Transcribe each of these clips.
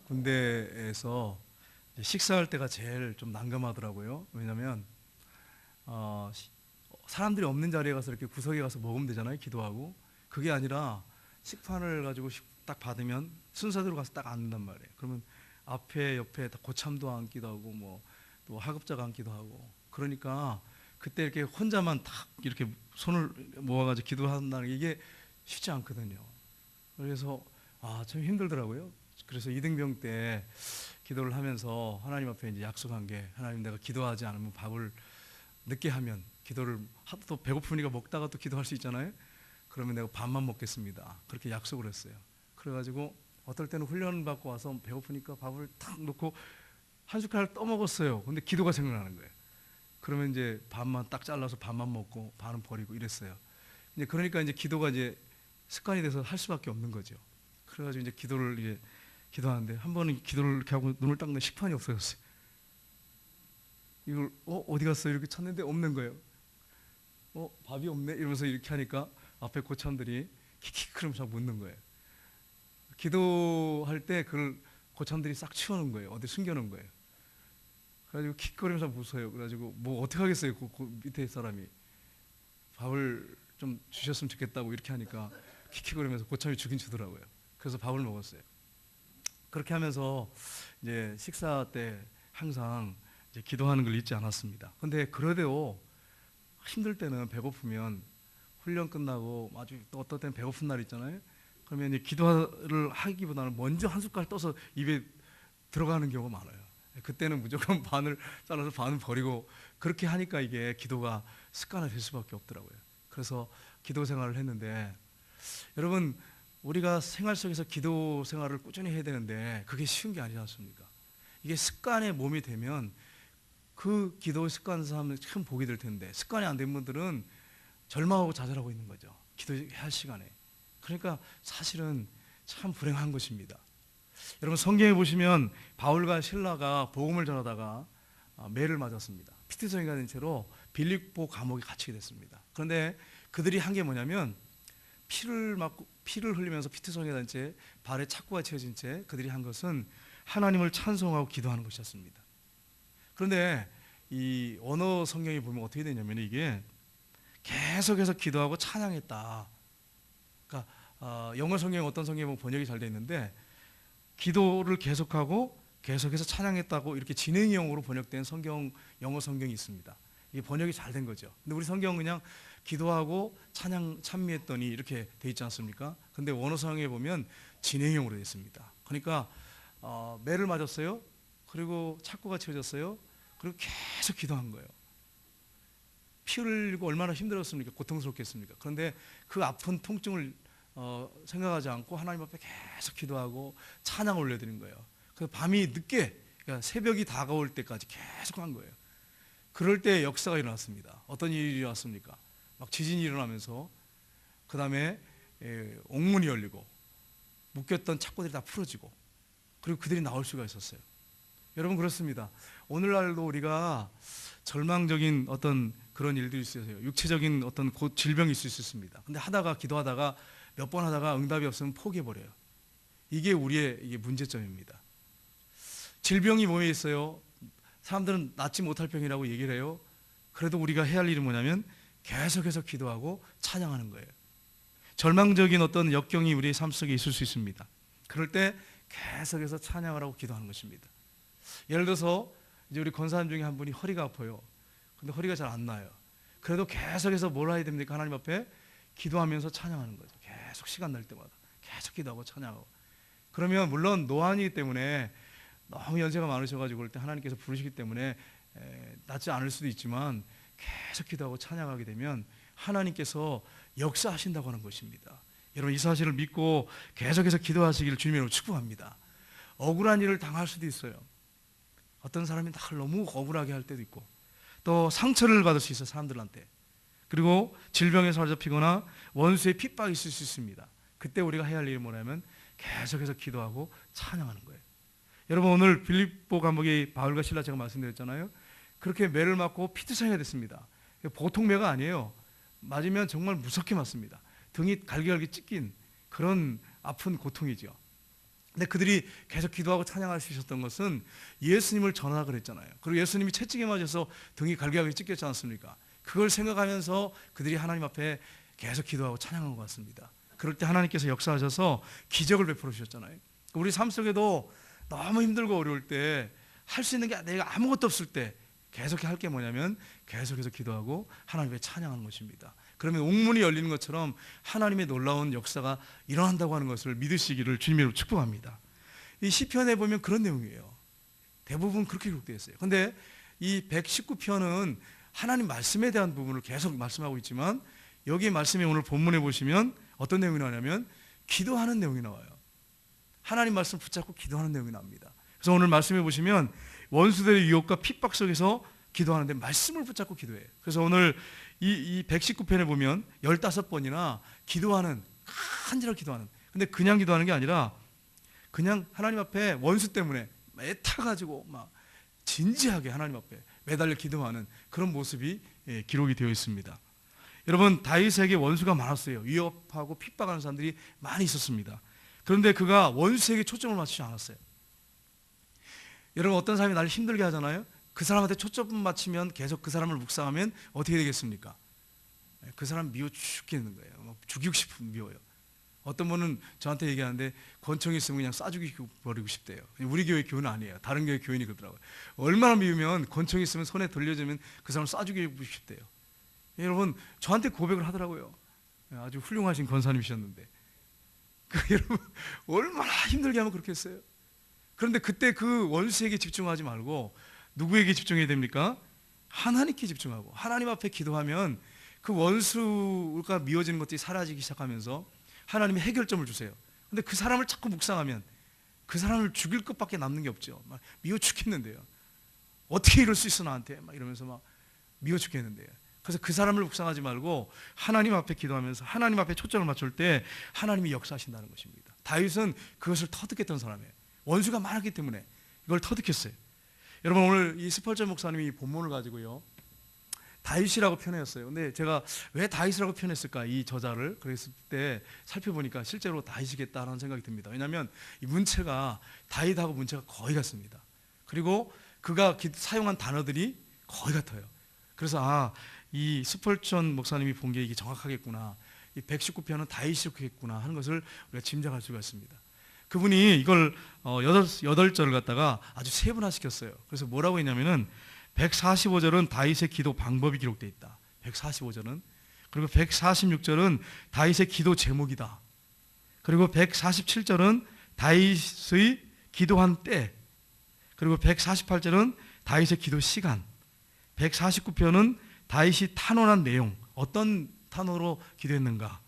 군대에서 식사할 때가 제일 좀 난감하더라고요. 왜냐하면 어, 시- 사람들이 없는 자리에 가서 이렇게 구석에 가서 먹으면 되잖아요. 기도하고. 그게 아니라 식판을 가지고 딱 받으면 순서대로 가서 딱 앉는단 말이에요. 그러면 앞에 옆에 다 고참도 앉기도 하고 뭐 또 하급자가 앉기도 하고 그러니까 그때 이렇게 혼자만 딱 이렇게 손을 모아가지고 기도한다는 게 이게 쉽지 않거든요. 그래서 참 힘들더라고요. 그래서 이등병 때 기도를 하면서 하나님 앞에 이제 약속한 게, 하나님, 내가 기도하지 않으면 밥을 늦게 하면, 기도를 하도 또 배고프니까 먹다가 또 기도할 수 있잖아요. 그러면 내가 밥만 먹겠습니다. 그렇게 약속을 했어요. 그래가지고 어떨 때는 훈련 받고 와서 배고프니까 밥을 탁 놓고 한 숟갈 떠먹었어요. 근데 기도가 생각나는 거예요. 그러면 이제 밥만 딱 잘라서 밥만 먹고 반은 버리고 이랬어요. 이제 그러니까 이제 기도가 이제 습관이 돼서 할 수밖에 없는 거죠. 그래가지고 이제 기도를 이제 기도하는데 한 번은 기도를 이렇게 하고 눈을 딱 뜨는데 식판이 없어졌어요. 이걸 어디 갔어? 이렇게 찾는데 없는 거예요. 밥이 없네 이러면서 이렇게 하니까 앞에 고참들이 킥킥 그러면서 묻는 거예요. 기도할 때 그걸 고참들이 싹 치워놓은 거예요. 어디 숨겨놓은 거예요. 그래가지고 킥거리면서 무서워요. 그래가지고 뭐 어떻게 하겠어요. 그 밑에 사람이 밥을 좀 주셨으면 좋겠다고 이렇게 하니까 킥킥거리면서 고참이 주긴 주더라고요. 그래서 밥을 먹었어요. 그렇게 하면서 이제 식사 때 항상 이제 기도하는 걸 잊지 않았습니다. 근데 그래도 힘들 때는, 배고프면, 훈련 끝나고 아주 또 어떤 때는 배고픈 날 있잖아요. 그러면 이제 기도를 하기보다는 먼저 한 숟갈 떠서 입에 들어가는 경우가 많아요. 그때는 무조건 반을 잘라서 반은 버리고 그렇게 하니까 이게 기도가 습관화될 수밖에 없더라고요. 그래서 기도 생활을 했는데, 여러분, 우리가 생활 속에서 기도 생활을 꾸준히 해야 되는데 그게 쉬운 게 아니지 않습니까? 이게 습관의 몸이 되면 그 기도 습관 사람은 참 복이 될 텐데, 습관이 안 된 분들은 절망하고 좌절하고 있는 거죠. 기도할 시간에. 그러니까 사실은 참 불행한 것입니다. 여러분, 성경에 보시면 바울과 실라가 복음을 전하다가 매를 맞았습니다. 피투성이가 된 채로 빌립보 감옥에 갇히게 됐습니다. 그런데 그들이 한 게 뭐냐면, 피를 흘리면서 피투성이가 된 채 발에 착고가 채워진 채 그들이 한 것은 하나님을 찬송하고 기도하는 것이었습니다. 그런데 이 언어 성경에 보면 어떻게 되냐면, 이게 계속해서 기도하고 찬양했다. 그러니까 영어 성경, 어떤 성경에 보면 번역이 잘 돼 있는데, 기도를 계속하고 계속해서 찬양했다고 이렇게 진행형으로 번역된 성경, 영어 성경이 있습니다. 이게 번역이 잘 된 거죠. 근데 우리 성경은 그냥 기도하고 찬양 찬미했더니 이렇게 돼 있지 않습니까? 근데 원어 성경에 보면 진행형으로 되어 있습니다. 그러니까 매를 맞았어요. 그리고 착고가 채워졌어요. 그리고 계속 기도한 거예요. 피 흘리고 얼마나 힘들었습니까? 고통스럽겠습니까? 그런데 그 아픈 통증을 생각하지 않고 하나님 앞에 계속 기도하고 찬양 올려드린 거예요. 그 밤이 늦게, 그러니까 새벽이 다가올 때까지 계속 한 거예요. 그럴 때 역사가 일어났습니다. 어떤 일이 일어났습니까? 막 지진이 일어나면서, 그 다음에 옥문이 열리고 묶였던 착고들이 다 풀어지고, 그리고 그들이 나올 수가 있었어요. 여러분, 그렇습니다. 오늘날도 우리가 절망적인 어떤 그런 일들이 있어요. 육체적인 어떤 질병이 있을 수 있습니다. 근데 기도하다가 몇 번 하다가 응답이 없으면 포기해버려요. 이게 우리의 이게 문제점입니다. 질병이 뭐에 있어요? 사람들은 낫지 못할 병이라고 얘기를 해요. 그래도 우리가 해야 할 일은 뭐냐면 계속해서 기도하고 찬양하는 거예요. 절망적인 어떤 역경이 우리의 삶 속에 있을 수 있습니다. 그럴 때 계속해서 찬양을 하고 기도하는 것입니다. 예를 들어서 이제 우리 권사님 중에 한 분이 허리가 아파요. 근데 허리가 잘 안 나요. 그래도 계속해서 뭘 해야 됩니까? 하나님 앞에 기도하면서 찬양하는 거죠. 계속 시간 날 때마다 계속 기도하고 찬양하고. 그러면 물론 노안이기 때문에 너무 연세가 많으셔가지고 그럴 때 하나님께서 부르시기 때문에 낫지 않을 수도 있지만, 계속 기도하고 찬양하게 되면 하나님께서 역사하신다고 하는 것입니다. 여러분, 이 사실을 믿고 계속해서 기도하시기를 주님으로 축복합니다. 억울한 일을 당할 수도 있어요. 어떤 사람이 나를 너무 억울하게 할 때도 있고, 또 상처를 받을 수 있어요, 사람들한테. 그리고 질병에 사로잡히거나 원수의 핍박이 있을 수 있습니다. 그때 우리가 해야 할 일이 뭐냐면 계속해서 기도하고 찬양하는 거예요. 여러분, 오늘 빌립보 감옥의 바울과 실라, 제가 말씀드렸잖아요. 그렇게 매를 맞고 피투성이가 됐습니다. 보통 매가 아니에요. 맞으면 정말 무섭게 맞습니다. 등이 갈기갈기 찢긴 그런 아픈 고통이죠. 근데 그들이 계속 기도하고 찬양할 수 있었던 것은 예수님을 전하라 그랬잖아요. 그리고 예수님이 채찍에 맞아서 등이 갈기갈기 찢겼지 않습니까? 그걸 생각하면서 그들이 하나님 앞에 계속 기도하고 찬양한 것 같습니다. 그럴 때 하나님께서 역사하셔서 기적을 베풀어 주셨잖아요. 우리 삶 속에도 너무 힘들고 어려울 때 할 수 있는 게 내가 아무것도 없을 때 계속 할 게 뭐냐면 계속해서 기도하고 하나님의 찬양하는 것입니다. 그러면 옥문이 열리는 것처럼 하나님의 놀라운 역사가 일어난다고 하는 것을 믿으시기를 주님으로 축복합니다. 이 시편에 보면 그런 내용이에요. 대부분 그렇게 기록되어 있어요. 그런데 이 119편은 하나님 말씀에 대한 부분을 계속 말씀하고 있지만 여기 말씀에 오늘 본문에 보시면 어떤 내용이 나오냐면 기도하는 내용이 나와요. 하나님 말씀 붙잡고 기도하는 내용이 나옵니다. 그래서 오늘 말씀해 보시면 원수들의 유혹과 핍박 속에서 기도하는데 말씀을 붙잡고 기도해요. 그래서 오늘 이 119편에 보면 15번이나 기도하는, 간절하게 기도하는, 근데 그냥 기도하는 게 아니라 그냥 하나님 앞에 원수 때문에 애타가지고 막 진지하게 하나님 앞에 매달려 기도하는 그런 모습이 기록이 되어 있습니다. 여러분, 다윗에게 원수가 많았어요. 위협하고 핍박하는 사람들이 많이 있었습니다. 그런데 그가 원수에게 초점을 맞추지 않았어요. 여러분, 어떤 사람이 나를 힘들게 하잖아요. 그 사람한테 초점을 맞추면 계속 그 사람을 묵상하면 어떻게 되겠습니까? 그 사람 미워 죽겠는 거예요. 막 죽이고 싶으면 미워요. 어떤 분은 저한테 얘기하는데 권총이 있으면 그냥 쏴죽이 버리고 싶대요. 우리 교회 교회는 아니에요. 다른 교회 교인이 그러더라고요. 얼마나 미우면 권총이 있으면 손에 돌려주면 그 사람을 쏴죽이고 싶대요. 여러분, 저한테 고백을 하더라고요. 아주 훌륭하신 권사님이셨는데 여러분, 얼마나 힘들게 하면 그렇게 했어요. 그런데 그때 그 원수에게 집중하지 말고 누구에게 집중해야 됩니까? 하나님께 집중하고 하나님 앞에 기도하면 그 원수가 미워지는 것들이 사라지기 시작하면서 하나님이 해결점을 주세요. 근데 그 사람을 자꾸 묵상하면 그 사람을 죽일 것밖에 남는 게 없죠. 막 미워 죽겠는데요. 어떻게 이럴 수 있어 나한테? 막 이러면서 막 미워 죽겠는데요. 그래서 그 사람을 묵상하지 말고 하나님 앞에 기도하면서 하나님 앞에 초점을 맞출 때 하나님이 역사하신다는 것입니다. 다윗은 그것을 터득했던 사람이에요. 원수가 많았기 때문에 이걸 터득했어요. 여러분, 오늘 이 스펄전 목사님이 이 본문을 가지고요 다윗이라고 표현했어요. 근데 제가 왜 다윗이라고 표현했을까, 이 저자를 그랬을 때 살펴보니까 실제로 다윗이겠다라는 생각이 듭니다. 왜냐하면 이 문체가 다윗하고 문체가 거의 같습니다. 그리고 그가 사용한 단어들이 거의 같아요. 그래서 이 스펄전 목사님이 본 게 이게 정확하겠구나, 이 119편은 다윗이겠구나 하는 것을 우리가 짐작할 수가 있습니다. 그분이 이걸 8절을 갖다가 아주 세분화시켰어요. 그래서 뭐라고 했냐면은 145절은 다윗의 기도 방법이 기록되어 있다. 145절은. 그리고 146절은 다윗의 기도 제목이다. 그리고 147절은 다윗의 기도한 때. 그리고 148절은 다윗의 기도 시간. 149편은 다윗이 탄원한 내용, 어떤 탄원으로 기도했는가.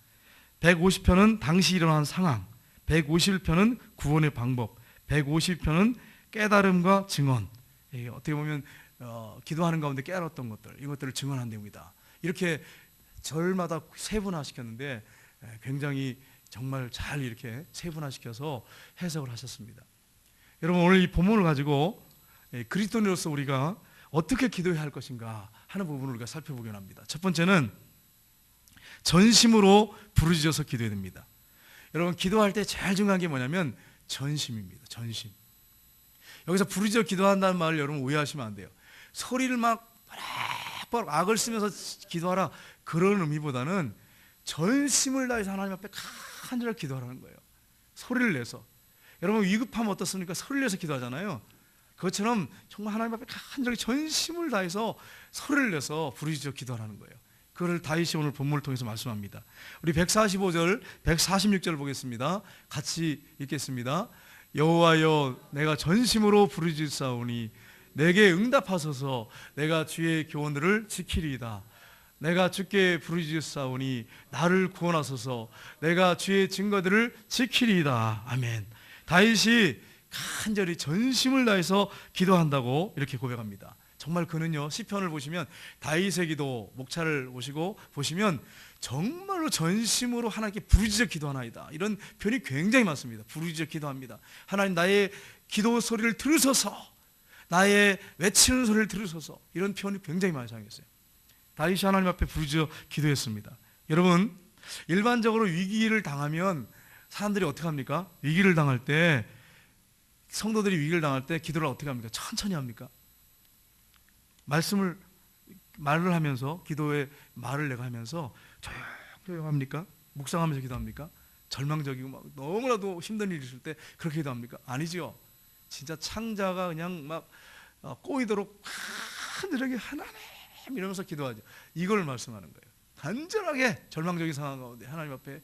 150편은 당시 일어난 상황. 151편은 구원의 방법. 150편은 깨달음과 증언. 어떻게 보면 기도하는 가운데 깨달았던 것들, 이것들을 증언한 내용이다. 이렇게 절마다 세분화시켰는데 굉장히 정말 잘 이렇게 세분화시켜서 해석을 하셨습니다. 여러분, 오늘 이 본문을 가지고 그리스도인으로서 우리가 어떻게 기도해야 할 것인가 하는 부분을 우리가 살펴보긴 합니다. 첫 번째는 전심으로 부르짖어서 기도해야 됩니다. 여러분, 기도할 때 제일 중요한 게 뭐냐면 전심입니다. 전심. 여기서 부르짖어 기도한다는 말을 여러분 오해하시면 안 돼요. 소리를 막 악을 쓰면서 기도하라, 그런 의미보다는 전심을 다해서 하나님 앞에 간절하게 기도하라는 거예요. 소리를 내서. 여러분, 위급하면 어떻습니까? 소리를 내서 기도하잖아요. 그것처럼 정말 하나님 앞에 간절하게 전심을 다해서 소리를 내서 부르짖어 기도하라는 거예요. 그걸 다윗이 오늘 본문을 통해서 말씀합니다. 우리 145절, 146절 보겠습니다. 같이 읽겠습니다. 여호와여, 내가 전심으로 부르짖사오니 내게 응답하소서. 내가 주의 교훈들을 지키리이다. 내가 주께 부르짖사오니 나를 구원하소서. 내가 주의 증거들을 지키리이다. 아멘. 다윗이 간절히 전심을 다해서 기도한다고 이렇게 고백합니다. 정말 그는요, 시편을 보시면 다윗의 기도 목차를 보시면 정말로 전심으로 하나님께 부르짖어 기도하나이다, 이런 표현이 굉장히 많습니다. 부르짖어 기도합니다. 하나님, 나의 기도 소리를 들으소서, 나의 외치는 소리를 들으소서, 이런 표현이 굉장히 많이 사용했어요. 다윗이 하나님 앞에 부르짖어 기도했습니다. 여러분, 일반적으로 위기를 당하면 사람들이 어떻게 합니까? 위기를 당할 때, 성도들이 위기를 당할 때 기도를 어떻게 합니까? 천천히 합니까? 말을 하면서, 기도의 말을 내가 하면서 조용합니까? 묵상하면서 기도합니까? 절망적이고 막 너무나도 힘든 일이 있을 때 그렇게 기도합니까? 아니죠. 진짜 창자가 그냥 막 꼬이도록 간절하게 하나님 이러면서 기도하죠. 이걸 말씀하는 거예요. 간절하게 절망적인 상황 가운데 하나님 앞에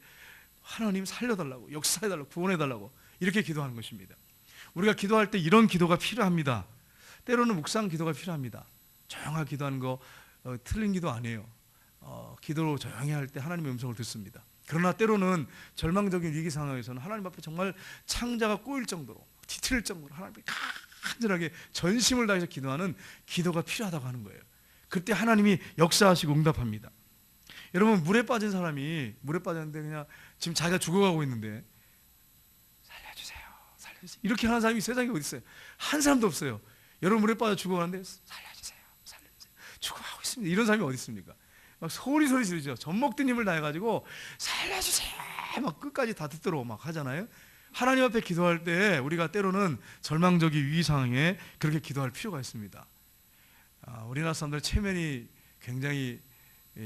하나님 살려달라고, 역사해달라고, 구원해달라고 이렇게 기도하는 것입니다. 우리가 기도할 때 이런 기도가 필요합니다. 때로는 묵상 기도가 필요합니다. 조용하게 기도하는 거 틀린 기도 아니에요. 기도로 조용히 할 때 하나님의 음성을 듣습니다. 그러나 때로는 절망적인 위기 상황에서는 하나님 앞에 정말 창자가 꼬일 정도로, 뒤틀릴 정도로 하나님 앞에 간절하게 전심을 다해서 기도하는 기도가 필요하다고 하는 거예요. 그때 하나님이 역사하시고 응답합니다. 여러분, 물에 빠진 사람이 물에 빠졌는데 그냥 지금 자기가 죽어가고 있는데 살려주세요, 살려주세요 이렇게 하는 사람이 세상에 어디 있어요? 한 사람도 없어요. 여러분, 물에 빠져 죽어가는데 살려주세요, 살려주세요, 죽어가고 있습니다. 이런 사람이 어디 있습니까? 막 소리 지르죠. 젖먹든 힘을 다해가지고 살려주세요 막 끝까지 다 듣도록 막 하잖아요. 하나님 앞에 기도할 때 우리가 때로는 절망적인 위기 상황에 그렇게 기도할 필요가 있습니다. 우리나라 사람들 체면이 굉장히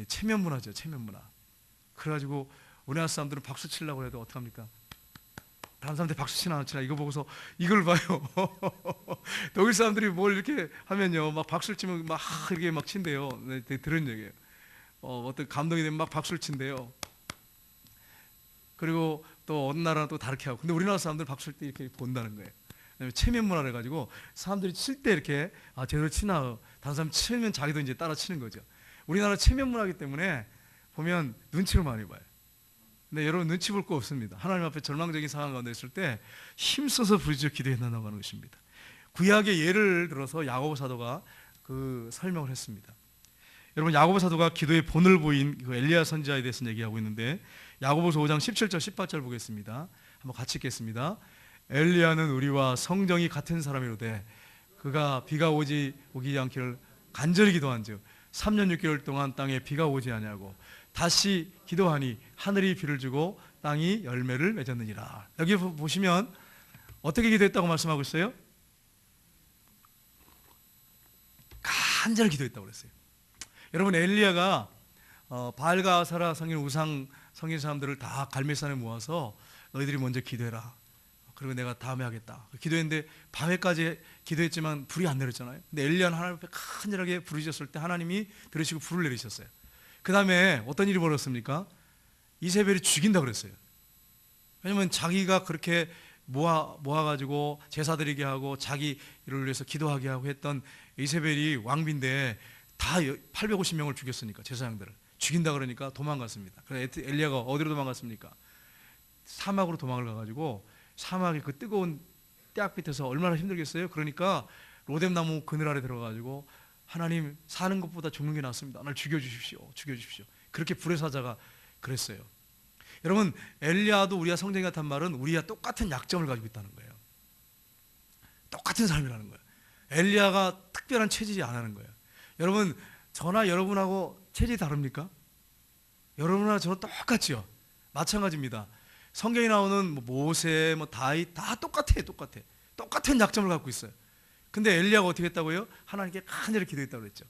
체면 문화죠. 체면 문화. 그래가지고 우리나라 사람들은 박수 치려고 해도 어떻게 합니까? 다른 사람들 박수 치나 안 치나 이거 보고서 이걸 봐요. 독일 사람들이 뭘 이렇게 하면요, 막 박수를 치면 막 이렇게 막 친대요. 네, 들은 얘기예요. 어떤 감동이 되면 막 박수를 친대요. 그리고 또 어느 나라는 또 다르게 하고. 근데 우리나라 사람들 박수를 때 이렇게 본다는 거예요. 체면 문화를 해가지고 사람들이 칠 때 이렇게 제대로 치나, 다른 사람 치면 자기도 이제 따라 치는 거죠. 우리나라 체면 문화이기 때문에 보면 눈치를 많이 봐요. 근데 여러분, 눈치 볼 거 없습니다. 하나님 앞에 절망적인 상황 가운데 있을 때 힘써서 부르짖어 기도해 나가는 것입니다. 구약의 예를 들어서 야고보 사도가 그 설명을 했습니다. 여러분, 야고보 사도가 기도의 본을 보인 그 엘리야 선지자에 대해서 얘기하고 있는데, 야고보서 5장 17절 18절 보겠습니다. 한번 같이 읽겠습니다. 엘리야는 우리와 성정이 같은 사람이로되 그가 비가 오지 않기를 간절히 기도한즉 3년 6개월 동안 땅에 비가 오지 아니하고 다시 기도하니 하늘이 비를 주고 땅이 열매를 맺었느니라. 여기 보시면 어떻게 기도했다고 말씀하고 있어요? 간절히 기도했다고 그랬어요. 여러분, 엘리야가 바알과 아세라 성인 우상 성인 사람들을 다 갈멜산에 모아서 너희들이 먼저 기도해라, 그리고 내가 다음에 하겠다 기도했는데 밤에까지 기도했지만 불이 안 내렸잖아요. 근데 엘리야는 하나님 앞에 간절하게 부르짖었을 때 하나님이 들으시고 불을 내리셨어요. 그 다음에 어떤 일이 벌어졌습니까? 이세벨이 죽인다 그랬어요. 왜냐면 자기가 그렇게 모아가지고 제사 드리게 하고 자기 일을 위해서 기도하게 하고 했던 이세벨이 왕비인데 다 850명을 죽였으니까, 제사장들을 죽인다 그러니까 도망갔습니다. 그래서 엘리야가 어디로 도망갔습니까? 사막으로 도망을 가가지고 사막의 그 뜨거운 떼악 밑에서 얼마나 힘들겠어요. 그러니까 로뎀나무 그늘 아래 들어가지고 하나님, 사는 것보다 죽는 게 낫습니다. 날 죽여주십시오, 죽여주십시오. 그렇게 불의 사자가 그랬어요. 여러분, 엘리야도 우리와 성전이 같은 말은 우리와 똑같은 약점을 가지고 있다는 거예요. 똑같은 삶이라는 거예요. 엘리야가 특별한 체질이 안 하는 거예요. 여러분, 저나 여러분하고 체질이 다릅니까? 여러분이나 저는 똑같죠. 마찬가지입니다. 성경에 나오는 모세, 다윗 다 똑같아요. 똑같은 약점을 갖고 있어요. 근데 엘리야가 어떻게 했다고요? 하나님께 간절히 기도했다고 그랬죠.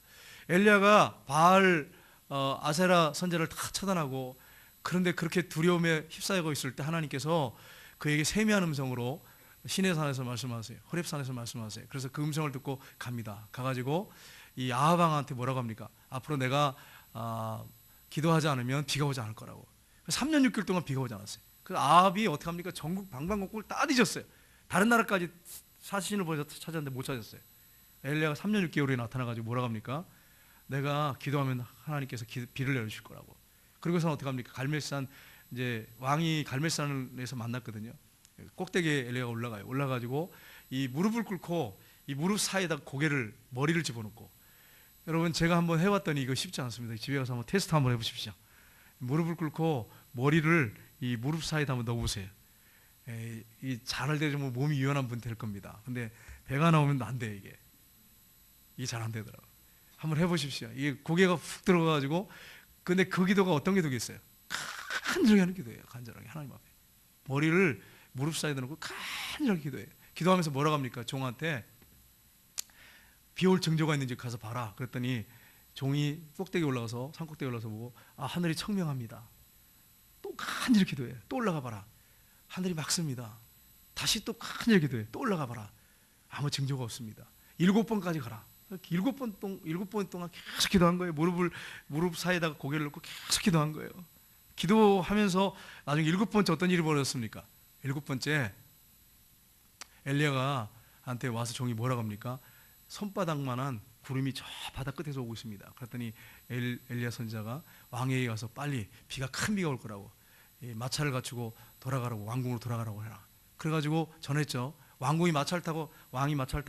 엘리야가 바알, 아세라 선제를 다 처단하고, 그런데 그렇게 두려움에 휩싸이고 있을 때 하나님께서 그에게 세미한 음성으로 시내산에서 말씀하세요. 호렙산에서 말씀하세요. 그래서 그 음성을 듣고 갑니다. 가가지고 이 아합 왕한테 뭐라고 합니까? 앞으로 내가 기도하지 않으면 비가 오지 않을 거라고. 3년 6개월 동안 비가 오지 않았어요. 그래서 아합이 어떻게 합니까? 전국 방방곡곡을 다 뒤졌어요. 다른 나라까지 사신을 보여서 찾았는데 못 찾았어요. 엘리야가 3년 6개월에 나타나가지고 뭐라고 합니까? 내가 기도하면 하나님께서 비를 내려주실 거라고. 그리고서 어떻게 합니까? 갈멜산, 이제 왕이 갈멜산에서 만났거든요. 꼭대기에 엘리야가 올라가요. 올라가지고 이 무릎을 꿇고 이 무릎 사이에다 머리를 집어넣고, 여러분, 제가 한번 해봤더니 이거 쉽지 않습니다. 집에 가서 한번 테스트 한번 해보십시오. 무릎을 꿇고 머리를 이 무릎 사이에다 한번 넣어보세요. 이 잘할 때 좀 몸이 유연한 분 될 겁니다. 근데 배가 나오면 안 돼. 이게 잘 안 되더라고요. 한번 해보십시오. 이게 고개가 훅 들어가가지고, 근데 그 기도가 어떤 기도겠어요? 간절하게 하는 기도예요. 간절하게 하나님 앞에. 머리를 무릎 사이에 놓고 간절히 기도해요. 기도하면서 뭐라고 합니까? 종한테 비올 징조가 있는지 가서 봐라. 그랬더니 종이 꼭대기 올라가서 산꼭대기 올라가서 보고 하늘이 청명합니다. 또 간절히 기도해. 또 올라가 봐라. 하늘이 맑습니다. 다시 또 간절히 기도해. 또 올라가 봐라. 아무 징조가 없습니다. 7번까지 가라. 7번 동안 계속 기도한 거예요. 무릎 사이에다가 고개를 놓고 계속 기도한 거예요. 기도하면서 나중에 7번째 어떤 일이 벌어졌습니까? 7번째 엘리야가 한테 와서 종이 뭐라고 합니까? 손바닥만한 구름이 저 바다 끝에서 오고 있습니다. 그랬더니 엘리야 선지자가 왕에게 가서 빨리 큰 비가 올 거라고 마차를 갖추고 돌아가라고, 왕궁으로 돌아가라고 해라. 그래가지고 전했죠. 왕이 마차를 타고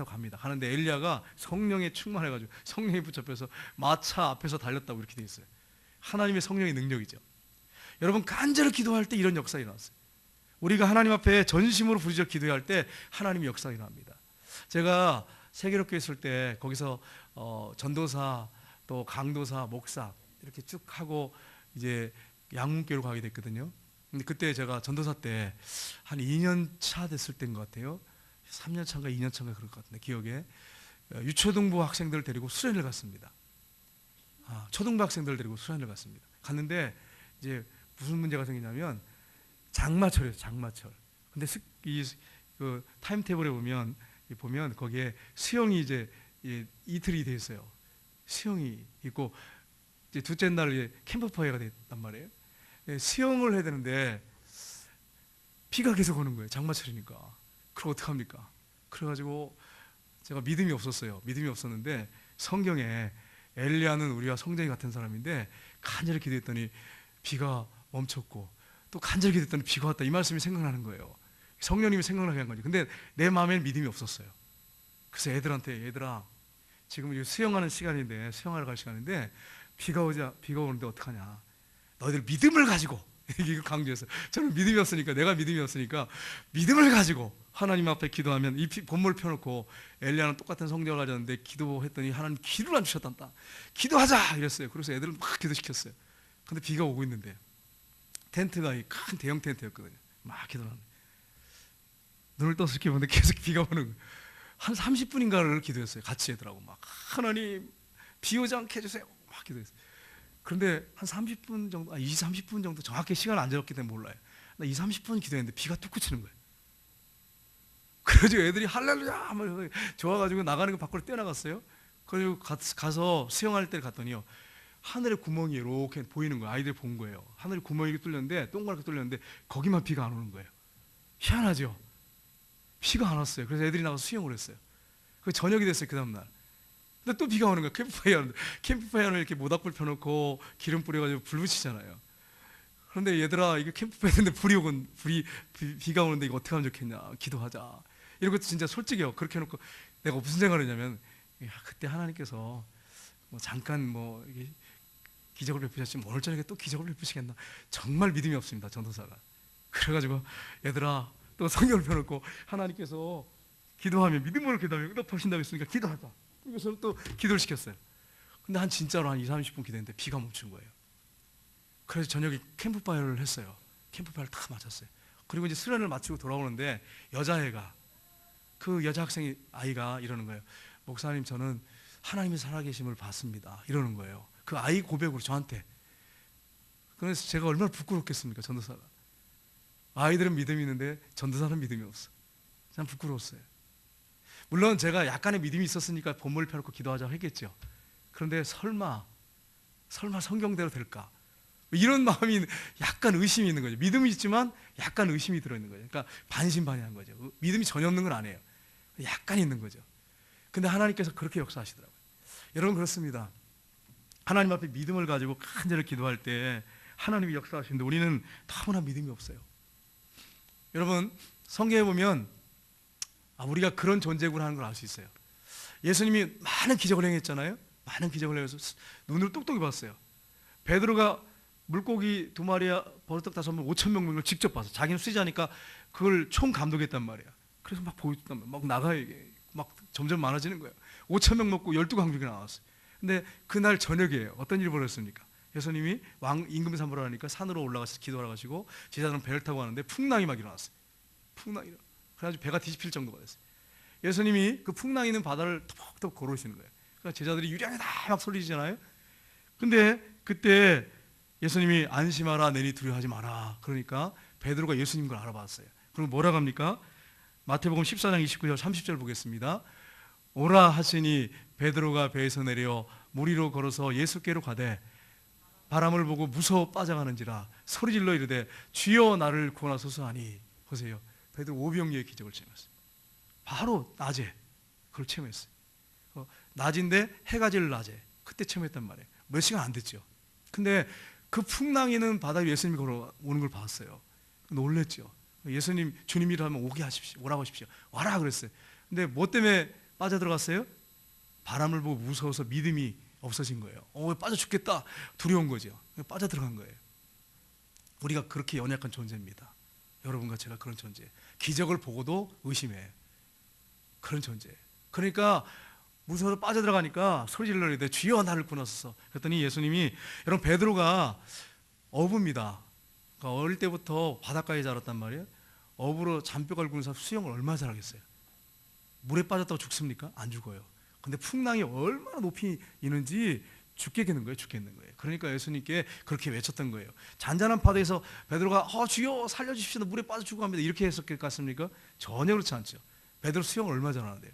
갑니다. 가는데 엘리야가 성령에 충만해가지고 성령에 붙잡혀서 마차 앞에서 달렸다고 이렇게 돼 있어요. 하나님의 성령의 능력이죠. 여러분, 간절히 기도할 때 이런 역사가 일어났어요. 우리가 하나님 앞에 전심으로 부르짖어 기도할 때 하나님의 역사가 일어납니다. 제가 세계롭게 있을 때 거기서 전도사 또 강도사 목사 이렇게 쭉 하고 이제 양문교로 가게 됐거든요. 근데 그때 제가 전도사 때 한 2년 차 됐을 때인 것 같아요. 3년 차인가 2년 차인가 그럴 것 같은데 기억에 유초등부 학생들을 데리고 수련을 갔습니다. 초등부 학생들을 데리고 수련을 갔습니다. 갔는데 이제 무슨 문제가 생기냐면 장마철이에요. 장마철. 근데 그 타임테이블에 보면 거기에 수영이 이제 이틀이 돼 있어요. 수영이 있고 이제 둘째 날 캠프파이어가 됐단 말이에요. 수영을 해야 되는데 비가 계속 오는 거예요. 장마철이니까. 그럼 어떡합니까? 그래가지고 제가 믿음이 없었어요. 믿음이 없었는데 성경에 엘리야는 우리와 성정이 같은 사람인데 간절히 기도했더니 비가 멈췄고 또 간절히 기도했더니 비가 왔다. 이 말씀이 생각나는 거예요. 성령님이 생각나게 한 거죠. 근데 내 마음에는 믿음이 없었어요. 그래서 얘들아 지금 수영하는 시간인데 수영하러 갈 시간인데 비가 오는데 어떡하냐. 너희들 믿음을 가지고 이거 강조해서 저는 믿음이 없으니까 내가 믿음이 없으니까 믿음을 가지고 하나님 앞에 기도하면 이 본문을 펴놓고 엘리야는 똑같은 성경을 가졌는데 기도했더니 하나님 기도를 안 주셨단다. 기도하자 이랬어요. 그래서 애들을 막 기도시켰어요. 근데 비가 오고 있는데 텐트가 큰 대형 텐트였거든요. 막 기도하는 눈을 떠서 이렇게 보는데 계속 비가 오는 거예요. 한 30분인가를 기도했어요. 같이 애들하고 막 하나님 비 오지 않게 해주세요. 막 기도했어요. 그런데 한 30분 정도, 20, 30분 정도 정확히 시간 안 적었기 때문에 몰라요. 나 20, 30분 기도했는데 비가 뚝 그치는 거예요. 그래가지고 애들이 할렐루야 하면 좋아가지고 나가는 거 밖으로 뛰어나갔어요. 그리고 가서 수영할 때 갔더니요. 하늘에 구멍이 이렇게 보이는 거예요. 아이들이 본 거예요. 하늘에 구멍이 뚫렸는데 동그랗게 뚫렸는데 거기만 비가 안 오는 거예요. 희한하죠? 비가 안 왔어요. 그래서 애들이 나가서 수영을 했어요. 그 저녁이 됐어요. 그 다음날. 근데 또 비가 오는 거예요. 캠프파이어는 이렇게 모닥불 펴놓고 기름 뿌려가지고 불 붙이잖아요. 그런데 얘들아 이게 캠프파이어인데 비가 오는데 이거 어떻게 하면 좋겠냐. 기도하자. 이런 것도 진짜 솔직해요. 그렇게 해놓고 내가 무슨 생각을 했냐면 그때 하나님께서 잠깐 이게 기적을 베푸셨지만 오늘 저녁에 또 기적을 베푸시겠나. 정말 믿음이 없습니다. 전도사가. 그래가지고 얘들아 또 성경을 펴놓고 하나님께서 기도하면 믿음으로 기도하면 응답하신다고 했으니까 기도하자. 그래서 또 기도를 시켰어요. 근데 진짜로 한 2, 30분 기도했는데 비가 멈춘 거예요. 그래서 저녁에 캠프파이어를 했어요. 캠프파이어를 다 마쳤어요. 그리고 이제 수련을 마치고 돌아오는데 여자애가 그 여자 학생이 아이가 이러는 거예요. 목사님 저는 하나님의 살아계심을 봤습니다. 이러는 거예요. 그 아이 고백으로 저한테. 그래서 제가 얼마나 부끄럽겠습니까 전도사가. 아이들은 믿음이 있는데 전도사는 믿음이 없어. 참 부끄러웠어요. 물론 제가 약간의 믿음이 있었으니까 본문을 펴놓고 기도하자고 했겠죠. 그런데 설마 성경대로 될까? 이런 마음이 약간 의심이 있는 거죠. 믿음이 있지만 약간 의심이 들어있는 거죠. 그러니까 반신반의한 거죠. 믿음이 전혀 없는 건 아니에요. 약간 있는 거죠. 근데 하나님께서 그렇게 역사하시더라고요. 여러분 그렇습니다. 하나님 앞에 믿음을 가지고 간절히 기도할 때 하나님이 역사하시는데 우리는 너무나 믿음이 없어요. 여러분 성경에 보면 우리가 그런 존재구나 하는 걸 알 수 있어요. 예수님이 많은 기적을 행했잖아요. 많은 기적을 행해서 눈으로 똑똑히 봤어요. 베드로가 물고기 2마리와 버섯떡 5명 5,000명을 직접 봤어. 자기는 수제자니까 그걸 총 감독했단 말이야. 그래서 막 보였단 말이야. 막 나가요 이게. 막 점점 많아지는 거예요. 5,000명 먹고 12강족이 나왔어요. 근데 그날 저녁이에요. 어떤 일이 벌어졌습니까? 예수님이 왕 임금 삼으러 가니까 산으로 올라가서 기도하러 가시고 제자들은 배를 타고 가는데 풍랑이 막 일어났어요. 풍랑이 그래가지고 배가 뒤집힐 정도가 됐어요. 예수님이 그 풍랑 있는 바다를 터벅터벅 걸어오시는 거예요. 그러니까 제자들이 유량하다 막 소리 지잖아요. 근데 그때 예수님이 안심하라 내니 두려워하지 마라. 그러니까 베드로가 예수님 걸 알아봤어요. 그럼 뭐라고 합니까? 마태복음 14장 29절 30절 보겠습니다. 오라 하시니 베드로가 배에서 내려 물 위로 걸어서 예수께로 가되 바람을 보고 무서워 빠져가는지라 소리질러 이르되 주여 나를 구원하소서 하니. 보세요. 베드로 오병이어의 기적을 체험했어요. 바로 낮에 그걸 체험했어요. 낮인데 해가 질 낮에 그때 체험했단 말이에요. 몇 시간 안 됐죠. 근데 그 풍랑이는 바다에 예수님이 걸어오는 걸 봤어요. 놀랬죠. 예수님 주님이라 하면 오게 하십시오. 오라고 하십시오. 와라 그랬어요. 근데 뭐 때문에 빠져들어갔어요? 바람을 보고 무서워서 믿음이 없어진 거예요. 빠져 죽겠다. 두려운 거죠. 빠져들어간 거예요. 우리가 그렇게 연약한 존재입니다. 여러분과 제가 그런 존재예요. 기적을 보고도 의심해. 그런 존재예요. 그러니까 무서워서 빠져들어가니까 소리 질러야 주여 나를 구원하소서. 그랬더니 예수님이, 여러분 베드로가 어부입니다. 그러니까 어릴 때부터 바닷가에 자랐단 말이에요. 어부로 잔뼈 갈구는 사람 수영을 얼마나 잘하겠어요. 물에 빠졌다고 죽습니까? 안 죽어요. 근데 풍랑이 얼마나 높이 있는지 죽겠는 거예요. 그러니까 예수님께 그렇게 외쳤던 거예요. 잔잔한 바다에서 베드로가 주여 살려주십시오. 물에 빠져 죽어갑니다. 이렇게 했었겠습니까? 전혀 그렇지 않죠. 베드로 수영을 얼마나 잘하는데요.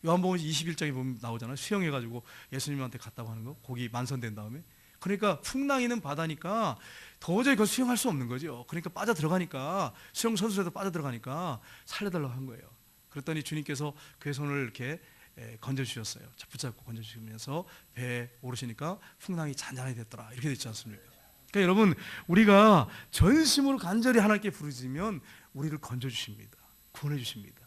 요한복음 21장에 보면 나오잖아요. 수영해가지고 예수님한테 갔다고 하는 거. 고기 만선된 다음에. 그러니까 풍랑이 있는 바다니까 도저히 그걸 수영할 수 없는 거죠. 그러니까 빠져들어가니까, 수영 선수라도 빠져들어가니까 살려달라고 한 거예요. 그랬더니 주님께서 그의 손을 이렇게 건져주셨어요. 붙잡고 건져주시면서 배에 오르시니까 풍랑이 잔잔하게 됐더라. 이렇게 됐지 않습니까? 그러니까 여러분, 우리가 전심으로 간절히 하나님께 부르짖으면 우리를 건져주십니다. 구원해 주십니다.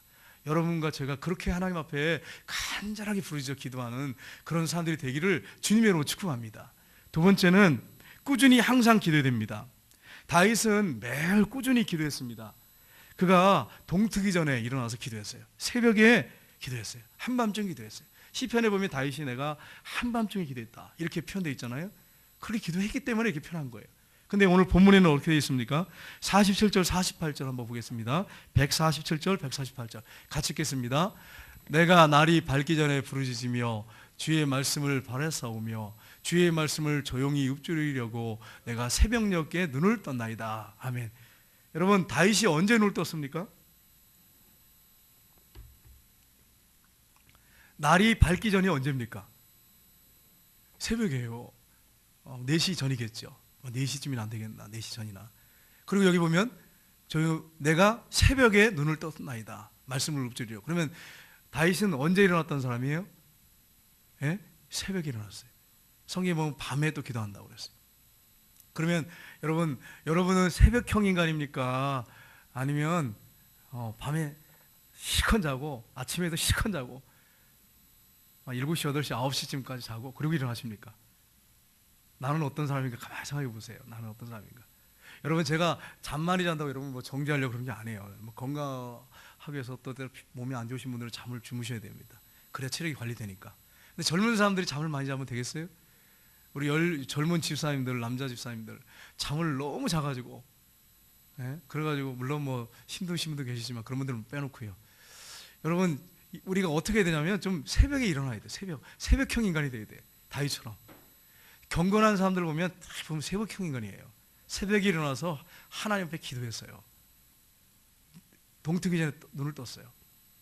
여러분과 제가 그렇게 하나님 앞에 간절하게 부르짖어 기도하는 그런 사람들이 되기를 주님의 이름으로 축복합니다. 두 번째는 꾸준히 항상 기도해야 됩니다. 다윗은 매일 꾸준히 기도했습니다. 그가 동트기 전에 일어나서 기도했어요. 새벽에 기도했어요. 한밤중 기도했어요. 시편에 보면 다윗이 내가 한밤중에 기도했다 이렇게 표현되어 있잖아요. 그렇게 기도했기 때문에 이렇게 표현한 거예요. 근데 오늘 본문에는 어떻게 되어 있습니까? 47절 48절 한번 보겠습니다. 147절 148절 같이 읽겠습니다. 내가 날이 밝기 전에 부르짖으며 주의 말씀을 바라사오며 주의 말씀을 조용히 읊조리려고 내가 새벽녘에 눈을 떴나이다. 아멘. 여러분, 다윗이 언제 눈을 떴습니까? 날이 밝기 전이 언제입니까? 새벽이에요. 4시 전이겠죠. 4시쯤이나 안 되겠나? 4시 전이나. 그리고 여기 보면 내가 새벽에 눈을 떴나이다. 말씀을 읊조리려고. 그러면 다윗은 언제 일어났던 사람이에요? 예? 새벽에 일어났어요. 성경에 보면 밤에 또 기도한다고 그랬어요. 그러면 여러분은 새벽형 인간입니까? 아니면 밤에 실컷 자고 아침에도 실컷 자고 7시, 8시, 9시쯤까지 자고 그리고 일어나십니까? 나는 어떤 사람인가 가만히 생각해 보세요. 나는 어떤 사람인가? 여러분, 제가 잠 많이 잔다고 여러분 뭐 정죄하려고 그런 게 아니에요. 건강하기 위해서 또 몸이 안 좋으신 분들은 잠을 주무셔야 됩니다. 그래야 체력이 관리되니까. 근데 젊은 사람들이 잠을 많이 자면 되겠어요? 우리 젊은 집사님들, 남자 집사님들 잠을 너무 자가지고, 그래가지고 물론 뭐 힘드신 분도 계시지만 그런 분들은 빼놓고요. 여러분, 우리가 어떻게 해야 되냐면 좀 새벽에 일어나야 돼. 새벽형 인간이 돼야 돼. 다윗처럼. 경건한 사람들 보면 새벽형 인간이에요. 새벽에 일어나서 하나님 앞에 기도했어요. 동트기 전에 눈을 떴어요.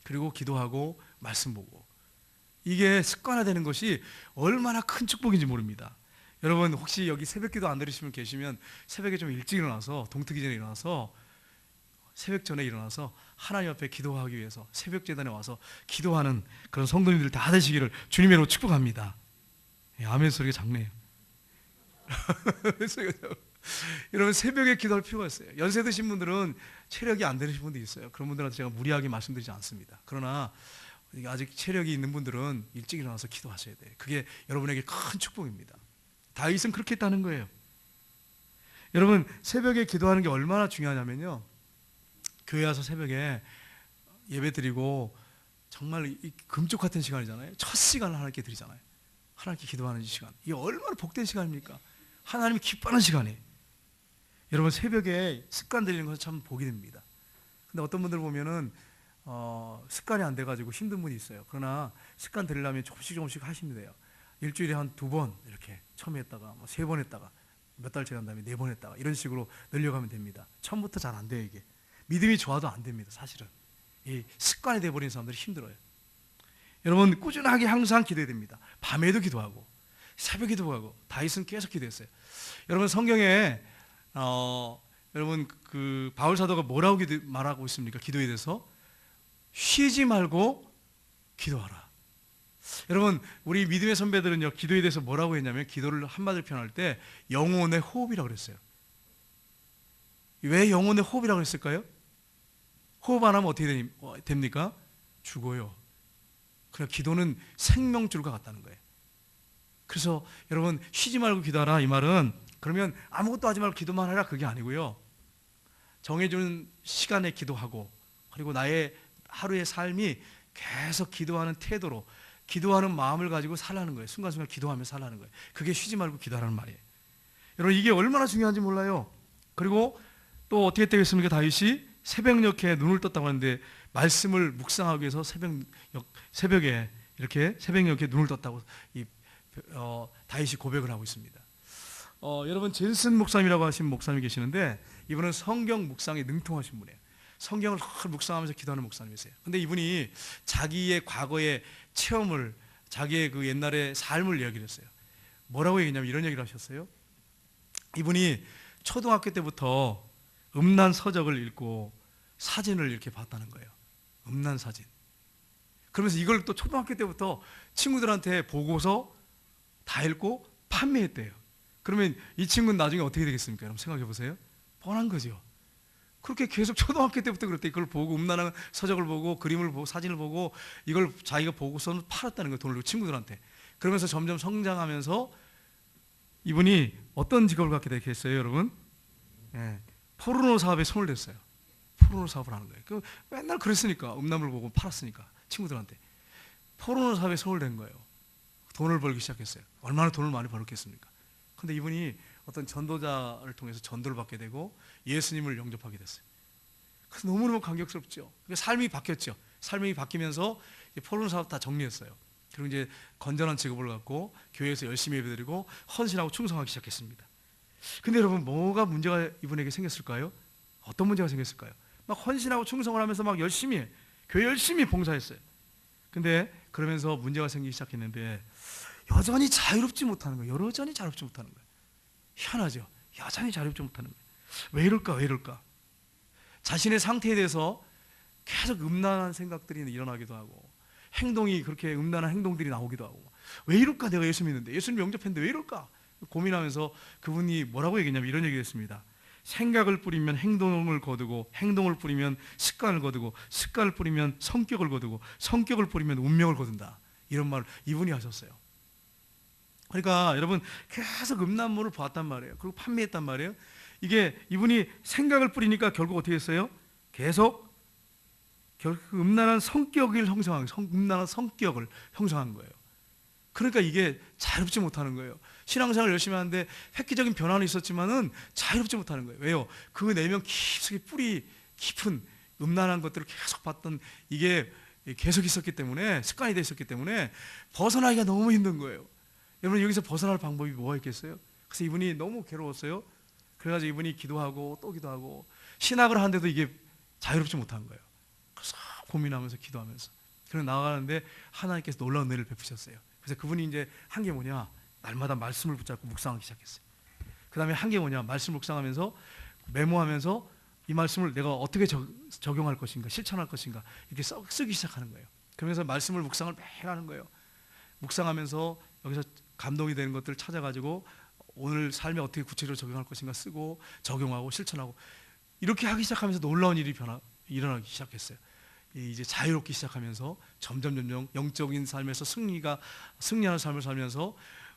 그리고 기도하고 말씀 보고. 이게 습관화되는 것이 얼마나 큰 축복인지 모릅니다. 여러분, 혹시 여기 새벽기도 안 들으시면 계시면 새벽에 좀 일찍 일어나서, 동트기 전에 일어나서, 새벽 전에 일어나서 하나님 앞에 기도하기 위해서 새벽 제단에 와서 기도하는 그런 성도님들 다 되시기를 주님의 이름으로 축복합니다. 아멘 소리가 작네요. 여러분, 새벽에 기도할 필요가 있어요. 연세 드신 분들은 체력이 안 되시는 분도 있어요. 그런 분들한테 제가 무리하게 말씀드리지 않습니다. 그러나 아직 체력이 있는 분들은 일찍 일어나서 기도하셔야 돼요. 그게 여러분에게 큰 축복입니다. 다윗은 그렇게 했다는 거예요. 여러분, 새벽에 기도하는 게 얼마나 중요하냐면요, 교회 와서 새벽에 예배 드리고 정말 이 금쪽 같은 시간이잖아요. 첫 시간을 하나님께 드리잖아요. 하나님께 기도하는 이 시간, 이게 얼마나 복된 시간입니까? 하나님이 기뻐하는 시간이에요. 여러분 새벽에 습관 들이는 것은 참 복이 됩니다. 근데 어떤 분들 보면은 습관이 안 돼가지고 힘든 분이 있어요. 그러나 습관 들이려면 조금씩 하시면 돼요. 일주일에 한 2번 이렇게 처음에 했다가 3번 했다가 몇 달 지난 다음에 4번 했다가 이런 식으로 늘려가면 됩니다. 처음부터 잘 안 돼요. 이게 믿음이 좋아도 안 됩니다. 사실은 이 습관이 돼버린 사람들이 힘들어요. 여러분 꾸준하게 항상 기도해야 됩니다. 밤에도 기도하고 새벽에 기도하고 다윗은 계속 기도했어요. 여러분 성경에 여러분 그 바울 사도가 뭐라고 말하고 있습니까? 기도에 대해서 쉬지 말고 기도하라. 여러분 우리 믿음의 선배들은요 기도에 대해서 뭐라고 했냐면 기도를 한마디로 표현할 때 영혼의 호흡이라고 그랬어요. 왜 영혼의 호흡이라고 했을까요? 호흡 안 하면 어떻게 됩니까? 죽어요. 그러나 기도는 생명줄과 같다는 거예요. 그래서 여러분 쉬지 말고 기도하라 이 말은 그러면 아무것도 하지 말고 기도만 하라 그게 아니고요. 정해준 시간에 기도하고 그리고 나의 하루의 삶이 계속 기도하는 태도로 기도하는 마음을 가지고 살라는 거예요. 순간순간 기도하며 살라는 거예요. 그게 쉬지 말고 기도하라는 말이에요. 여러분 이게 얼마나 중요한지 몰라요. 그리고 또 어떻게 되겠습니까? 다윗이 새벽녘에 눈을 떴다고 하는데 말씀을 묵상하기 위해서 새벽에 이렇게 새벽녘에 눈을 떴다고 다윗이 고백을 하고 있습니다. 여러분 젠슨 목사님이라고 하신 목사님이 계시는데 이분은 성경 묵상에 능통하신 분이에요. 성경을 묵상하면서 기도하는 목사님이세요. 근데 이분이 자기의 과거의 체험을 자기의 그 옛날의 삶을 이야기를 했어요. 뭐라고 얘기했냐면 이런 얘기를 하셨어요. 이분이 초등학교 때부터 음란 서적을 읽고 사진을 이렇게 봤다는 거예요. 음란 사진. 그러면서 이걸 또 초등학교 때부터 친구들한테 보고서 다 읽고 판매했대요. 그러면 이 친구는 나중에 어떻게 되겠습니까? 여러분 생각해 보세요. 뻔한 거죠. 그렇게 계속 초등학교 때부터 그랬대. 이걸 보고 음란한 서적을 보고 그림을 보고 사진을 보고 이걸 자기가 보고서는 팔았다는 거예요. 돈을 주고 친구들한테. 그러면서 점점 성장하면서 이분이 어떤 직업을 갖게 되겠어요, 여러분? 포르노 사업에 손을 댔어요. 포르노 사업을 하는 거예요. 맨날 그랬으니까 음란물 보고 팔았으니까 친구들한테 포르노 사업에 손을 댄 거예요. 돈을 벌기 시작했어요. 얼마나 돈을 많이 벌었겠습니까? 근데 이분이 어떤 전도자를 통해서 전도를 받게 되고 예수님을 영접하게 됐어요. 그래서 너무너무 감격스럽죠. 삶이 바뀌었죠. 삶이 바뀌면서 포르노 사업 다 정리했어요. 그리고 이제 건전한 직업을 갖고 교회에서 열심히 예배드리고 헌신하고 충성하기 시작했습니다. 근데 여러분 뭐가 문제가 이분에게 생겼을까요? 어떤 문제가 생겼을까요? 막 헌신하고 충성을 하면서 막 열심히 교회 열심히 봉사했어요. 근데 그러면서 문제가 생기기 시작했는데 여전히 자유롭지 못하는 거예요. 여전히 자유롭지 못하는 거예요. 희한하죠. 여전히 자유롭지 못하는 거예요. 왜 이럴까? 왜 이럴까? 자신의 상태에 대해서 계속 음란한 생각들이 일어나기도 하고 행동이 그렇게 음란한 행동들이 나오기도 하고 왜 이럴까? 내가 예수 믿는데 예수님 영접했는데 왜 이럴까? 고민하면서 그분이 뭐라고 얘기했냐면 이런 얘기를 했습니다. 생각을 뿌리면 행동을 거두고 행동을 뿌리면 습관을 거두고 습관을 뿌리면 성격을 거두고 성격을 뿌리면 운명을 거둔다. 이런 말을 이분이 하셨어요. 그러니까 여러분 계속 음란물을 보았단 말이에요. 그리고 판매했단 말이에요. 이게 이분이 생각을 뿌리니까 결국 어떻게 했어요? 결국 음란한 성격을 형성한 거예요. 그러니까 이게 자유롭지 못하는 거예요. 신앙생활 열심히 하는데 획기적인 변화는 있었지만은 자유롭지 못하는 거예요. 왜요? 그 내면 깊숙이 뿌리 깊은 음란한 것들을 계속 봤던 이게 계속 있었기 때문에 습관이 되어 있었기 때문에 벗어나기가 너무 힘든 거예요. 여러분 여기서 벗어날 방법이 뭐가 있겠어요? 그래서 이분이 너무 괴로웠어요. 그래가지고 이분이 기도하고 또 기도하고 신학을 하는데도 이게 자유롭지 못한 거예요. 그래서 고민하면서 기도하면서 그래서 나아가는데 하나님께서 놀라운 은혜를 베푸셨어요. 그래서 그분이 이제 한 게 뭐냐? 날마다 말씀을 붙잡고 묵상하기 시작했어요. 그 다음에 한 게 뭐냐? 말씀 묵상하면서 메모하면서 이 말씀을 내가 어떻게 적용할 것인가, 실천할 것인가 이렇게 쓰기 시작하는 거예요. 그러면서 말씀을 묵상을 매일 하는 거예요. 묵상하면서 여기서 감동이 되는 것들을 찾아가지고 오늘 삶에 어떻게 구체적으로 적용할 것인가 쓰고 적용하고 실천하고 이렇게 하기 시작하면서 놀라운 일이 일어나기 시작했어요. 이제 자유롭기 시작하면서 점점 영적인 삶에서 승리하는 삶을 살면서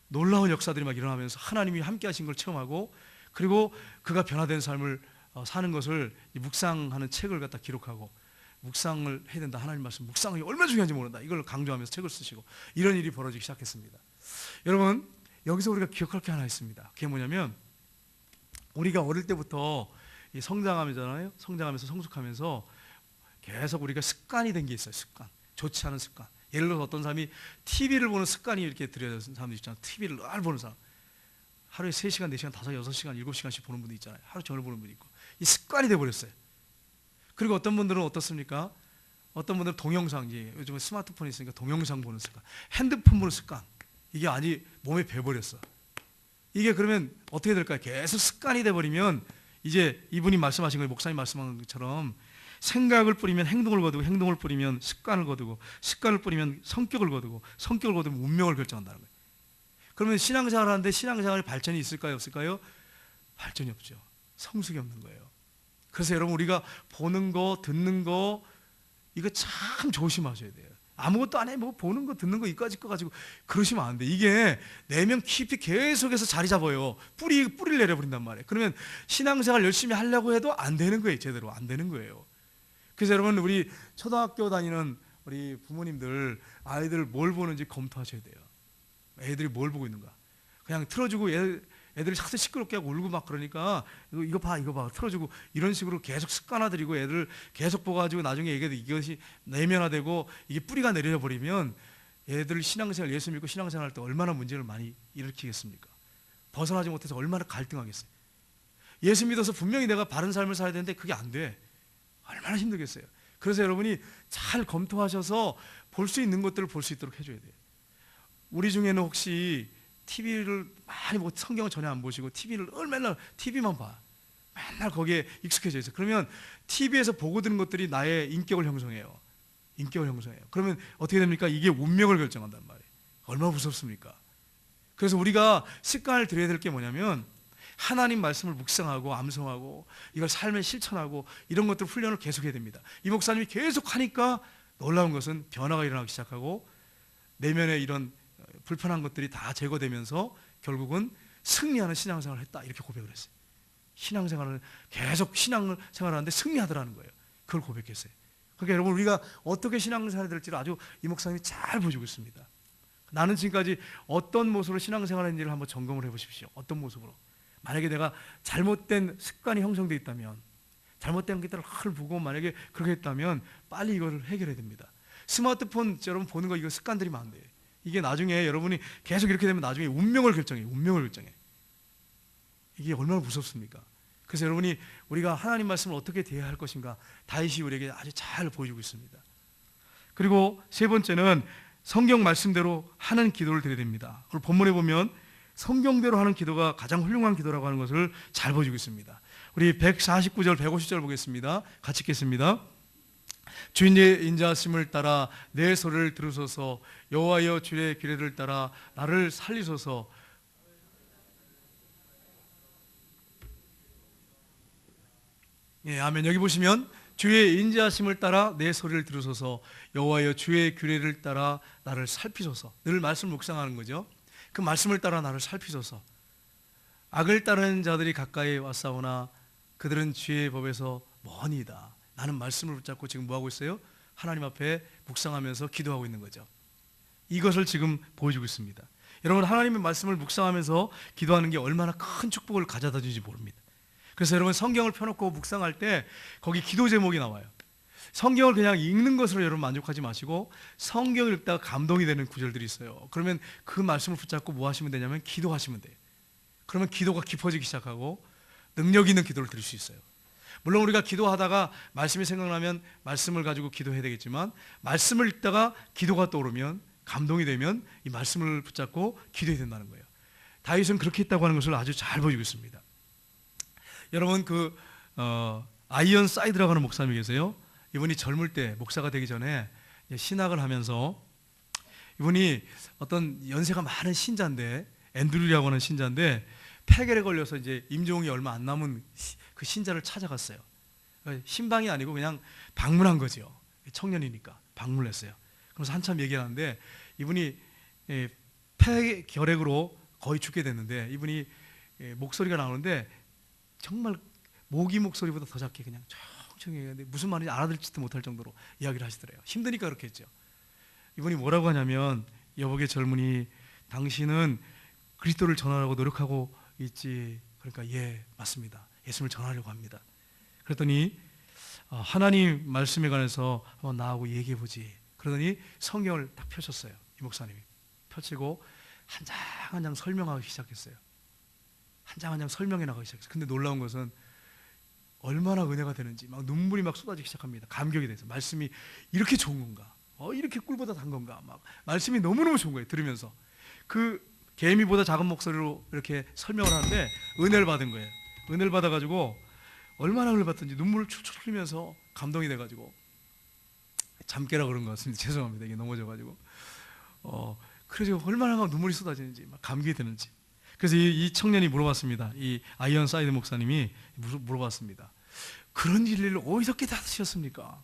놀라운 역사들이 막 일어나면서 하나님이 함께 하신 걸 체험하고 그리고 그가 변화된 삶을 사는 것을 묵상하는 책을 갖다 기록하고 묵상을 해야 된다. 하나님 말씀 묵상이 얼마나 중요한지 모른다. 이걸 강조하면서 책을 쓰시고 이런 일이 벌어지기 시작했습니다. 여러분 여기서 우리가 기억할 게 하나 있습니다. 그게 뭐냐면 우리가 어릴 때부터 성장하면서 성숙하면서 계속 우리가 습관이 된 게 있어요. 습관, 좋지 않은 습관. 예를 들어서 어떤 사람이 TV를 보는 습관이 이렇게 들여진 사람도 있잖아요. TV를 늘 보는 사람, 하루에 3시간, 4시간, 5, 6시간, 7시간씩 보는 분도 있잖아요. 하루 종일 보는 분이 있고, 이 습관이 돼버렸어요. 그리고 어떤 분들은 어떻습니까? 어떤 분들은 동영상, 요즘에 스마트폰이 있으니까 동영상 보는 습관, 핸드폰 보는 습관, 이게 아니 몸에 배버렸어. 이게 그러면 어떻게 될까요? 계속 습관이 돼버리면 이제 이분이 말씀하신 거예요. 목사님 말씀하신 것처럼 생각을 뿌리면 행동을 거두고, 행동을 뿌리면 습관을 거두고, 습관을 뿌리면 성격을 거두고, 성격을 거두면 운명을 결정한다는 거예요. 그러면 신앙생활 하는데 신앙생활에 발전이 있을까요? 없을까요? 발전이 없죠. 성숙이 없는 거예요. 그래서 여러분, 우리가 보는 거, 듣는 거, 이거 참 조심하셔야 돼요. 아무것도 안 해, 뭐 보는 거, 듣는 거, 이까짓 거 가지고 그러시면 안 돼. 이게 내면 깊이 계속해서 자리 잡아요. 뿌리를 내려버린단 말이에요. 그러면 신앙생활 열심히 하려고 해도 안 되는 거예요. 제대로 안 되는 거예요. 그래서 여러분, 우리 초등학교 다니는 우리 부모님들, 아이들 뭘 보는지 검토하셔야 돼요. 애들이 뭘 보고 있는가. 그냥 틀어주고 애들이 자꾸 시끄럽게 하고 울고 막 그러니까 이거 봐 틀어주고, 이런 식으로 계속 습관화들이고 애들 계속 보가지고 나중에 이것이 내면화되고 이게 뿌리가 내려 버리면 애들 신앙생활, 예수 믿고 신앙생활 할 때 얼마나 문제를 많이 일으키겠습니까? 벗어나지 못해서 얼마나 갈등하겠어요. 예수 믿어서 분명히 내가 바른 삶을 살아야 되는데 그게 안 돼. 얼마나 힘들겠어요. 그래서 여러분이 잘 검토하셔서 볼 수 있는 것들을 볼 수 있도록 해줘야 돼요. 우리 중에는 혹시 TV를 많이 보고 성경을 전혀 안 보시고 TV를 맨날 TV만 봐. 맨날 거기에 익숙해져 있어요. 그러면 TV에서 보고 듣는 것들이 나의 인격을 형성해요. 인격을 형성해요. 그러면 어떻게 됩니까? 이게 운명을 결정한단 말이에요. 얼마나 무섭습니까? 그래서 우리가 습관을 들여야 될 게 뭐냐면 하나님 말씀을 묵상하고 암송하고 이걸 삶에 실천하고 이런 것들 훈련을 계속해야 됩니다. 이 목사님이 계속 하니까 놀라운 것은 변화가 일어나기 시작하고 내면에 이런 불편한 것들이 다 제거되면서 결국은 승리하는 신앙생활을 했다, 이렇게 고백을 했어요. 신앙생활을 계속 신앙생활하는데 승리하더라는 거예요. 그걸 고백했어요. 그러니까 여러분, 우리가 어떻게 신앙생활을 될지를 아주 이 목사님이 잘 보여주고 있습니다. 나는 지금까지 어떤 모습으로 신앙생활을 했는지를 한번 점검을 해보십시오. 어떤 모습으로. 만약에 내가 잘못된 습관이 형성되어 있다면, 잘못된 것들을 보고 만약에 그렇게 했다면 빨리 이걸 해결해야 됩니다. 스마트폰 여러분 보는 거, 이거 습관 들이면 안 돼요. 이게 나중에 여러분이 계속 이렇게 되면 나중에 운명을 결정해요. 운명을 결정해. 이게 얼마나 무섭습니까? 그래서 여러분이 우리가 하나님 말씀을 어떻게 대해야 할 것인가, 다윗이 우리에게 아주 잘 보여주고 있습니다. 그리고 세 번째는 성경 말씀대로 하는 기도를 드려야 됩니다. 그리고 본문에 보면 성경대로 하는 기도가 가장 훌륭한 기도라고 하는 것을 잘 보여주고 있습니다. 우리 149절, 150절 보겠습니다. 같이 읽겠습니다. 주인의 인자하심을 따라 내 소리를 들으소서. 여호와여, 주의 규례를 따라 나를 살리소서. 예, 아멘. 여기 보시면 주의 인자하심을 따라 내 소리를 들으소서. 여호와여, 주의 규례를 따라 나를 살피소서. 늘 말씀을 묵상하는 거죠. 그 말씀을 따라 나를 살피소서. 악을 따르는 자들이 가까이 왔사오나 그들은 주의 법에서 머니이다. 나는 말씀을 붙잡고 지금 뭐하고 있어요? 하나님 앞에 묵상하면서 기도하고 있는 거죠. 이것을 지금 보여주고 있습니다. 여러분, 하나님의 말씀을 묵상하면서 기도하는 게 얼마나 큰 축복을 가져다 주는지 모릅니다. 그래서 여러분, 성경을 펴놓고 묵상할 때 거기 기도 제목이 나와요. 성경을 그냥 읽는 것으로 여러분 만족하지 마시고 성경을 읽다가 감동이 되는 구절들이 있어요. 그러면 그 말씀을 붙잡고 뭐 하시면 되냐면 기도하시면 돼요. 그러면 기도가 깊어지기 시작하고 능력 있는 기도를 드릴 수 있어요. 물론 우리가 기도하다가 말씀이 생각나면 말씀을 가지고 기도해야 되겠지만, 말씀을 읽다가 기도가 떠오르면, 감동이 되면 이 말씀을 붙잡고 기도해야 된다는 거예요. 다윗은 그렇게 했다고 하는 것을 아주 잘 보여주고 있습니다. 여러분, 아이언 사이드라고 하는 목사님이 계세요. 이분이 젊을 때, 목사가 되기 전에 신학을 하면서, 이분이 어떤 연세가 많은 신자인데, 앤드류라고 하는 신자인데 폐결에 걸려서 이제 임종이 얼마 안 남은 그 신자를 찾아갔어요. 신방이 아니고 그냥 방문한 거죠. 청년이니까 방문을 했어요. 그래서 한참 얘기하는데 이분이 폐결핵으로 거의 죽게 됐는데, 이분이 목소리가 나오는데 정말 모기 목소리보다 더 작게 그냥 천천히 얘기하는데 무슨 말인지 알아듣지도 못할 정도로 이야기를 하시더래요. 힘드니까 그렇게 했죠. 이분이 뭐라고 하냐면, 여보게 젊은이, 당신은 그리스도를 전하려고 노력하고 있지. 그러니까 예, 맞습니다. 예수님을 전하려고 합니다. 그랬더니 하나님 말씀에 관해서 한번 나하고 얘기해 보지. 그러더니 성경을 딱 펼쳤어요. 이 목사님이 펼치고 한 장 한 장 설명하기 시작했어요. 한 장 한 장 설명해 나가기 시작했어요. 근데 놀라운 것은 얼마나 은혜가 되는지 막 눈물이 막 쏟아지기 시작합니다. 감격이 돼서 말씀이 이렇게 좋은 건가? 이렇게 꿀보다 단 건가? 막 말씀이 너무너무 좋은 거예요. 들으면서 그 개미보다 작은 목소리로 이렇게 설명을 하는데 은혜를 받은 거예요. 은혜를 받아가지고 얼마나 은혜를 받든지 눈물을 출출 흘리면서 감동이 돼가지고 잠 깨라 그런 것 같습니다. 죄송합니다. 이게 넘어져가지고 그래서 얼마나 막 눈물이 쏟아지는지 막 감격이 되는지. 그래서 이 청년이 물어봤습니다. 이 아이언 사이드 목사님이 물어봤습니다. 그런 진리를 어디서 깨닫으셨습니까?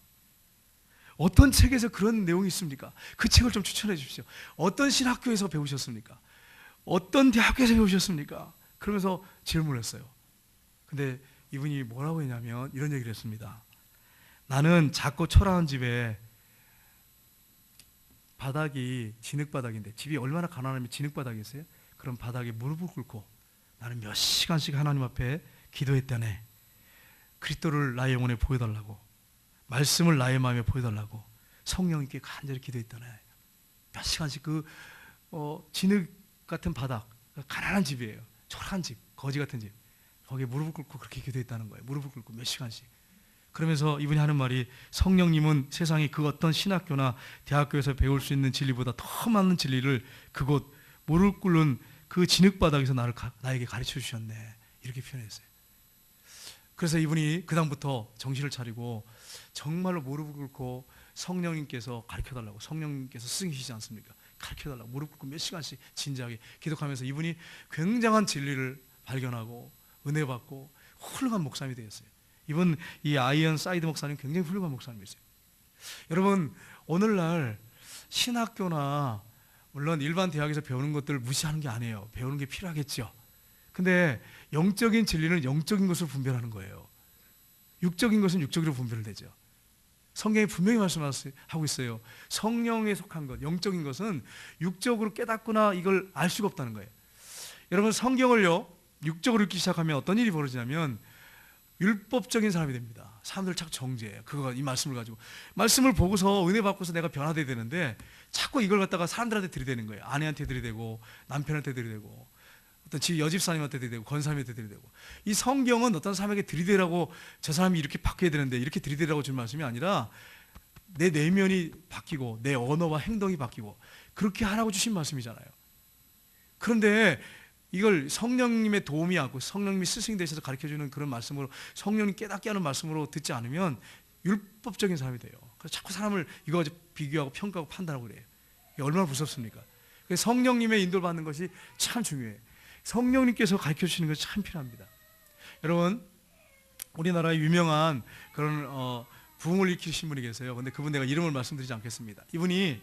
어떤 책에서 그런 내용이 있습니까? 그 책을 좀 추천해 주십시오. 어떤 신학교에서 배우셨습니까? 어떤 대학교에서 배우셨습니까? 그러면서 질문을 했어요. 근데 이분이 뭐라고 했냐면 이런 얘기를 했습니다. 나는 작고 초라한 집에 바닥이 진흙바닥인데, 집이 얼마나 가난하면 진흙바닥이었어요? 그런 바닥에 무릎을 꿇고 나는 몇 시간씩 하나님 앞에 기도했다네. 그리스도를 나의 영혼에 보여달라고, 말씀을 나의 마음에 보여달라고 성령님께 간절히 기도했다네. 몇 시간씩 그 진흙 같은 바닥, 가난한 집이에요. 초라한 집, 거지 같은 집, 거기에 무릎을 꿇고 그렇게 기도했다는 거예요. 무릎을 꿇고 몇 시간씩. 그러면서 이분이 하는 말이, 성령님은 세상에 그 어떤 신학교나 대학교에서 배울 수 있는 진리보다 더 많은 진리를 그곳 무릎 꿇는 그 진흙바닥에서 나에게 가르쳐 주셨네. 이렇게 표현했어요. 그래서 이분이 그 다음부터 정신을 차리고 정말로 무릎을 꿇고 성령님께서 가르쳐달라고, 성령님께서 스승이시지 않습니까? 가르쳐달라고 무릎 꿇고 몇 시간씩 진지하게 기도하면서 이분이 굉장한 진리를 발견하고 은혜 받고 훌륭한 목사님이 되었어요. 이번 이 아이언 사이드 목사님 굉장히 훌륭한 목사님이세요. 여러분, 오늘날 신학교나 물론 일반 대학에서 배우는 것들을 무시하는 게 아니에요. 배우는 게 필요하겠죠. 근데 영적인 진리는 영적인 것을 분별하는 거예요. 육적인 것은 육적으로 분별되죠. 성경이 분명히 말씀하고 있어요. 성령에 속한 것, 영적인 것은 육적으로 깨닫거나 이걸 알 수가 없다는 거예요. 여러분, 성경을요 육적으로 읽기 시작하면 어떤 일이 벌어지냐면 율법적인 사람이 됩니다. 사람들 자꾸 정죄해요. 그거, 이 말씀을 가지고 말씀을 보고서 은혜 받고서 내가 변화돼야 되는데 자꾸 이걸 갖다가 사람들한테 들이대는 거예요. 아내한테 들이대고 남편한테 들이대고 어떤 집 여집사님한테 들이대고 권사님한테 들이대고. 이 성경은 어떤 사람에게 들이대라고, 저 사람이 이렇게 바뀌어야 되는데 이렇게 들이대라고 주는 말씀이 아니라 내 내면이 바뀌고 내 언어와 행동이 바뀌고 그렇게 하라고 주신 말씀이잖아요. 그런데 이걸 성령님의 도움이 않고 성령님이 스승이 되셔서 가르쳐주는 그런 말씀으로, 성령님 깨닫게 하는 말씀으로 듣지 않으면 율법적인 사람이 돼요. 그래서 자꾸 사람을 이거 가지고 비교하고 평가하고 판단하고 그래요. 이게 얼마나 무섭습니까? 그래서 성령님의 인도를 받는 것이 참 중요해요. 성령님께서 가르쳐 주시는 것이 참 필요합니다. 여러분, 우리나라에 유명한 그런 부흥을 일으키신 분이 계세요. 근데 그분 내가 이름을 말씀드리지 않겠습니다. 이분이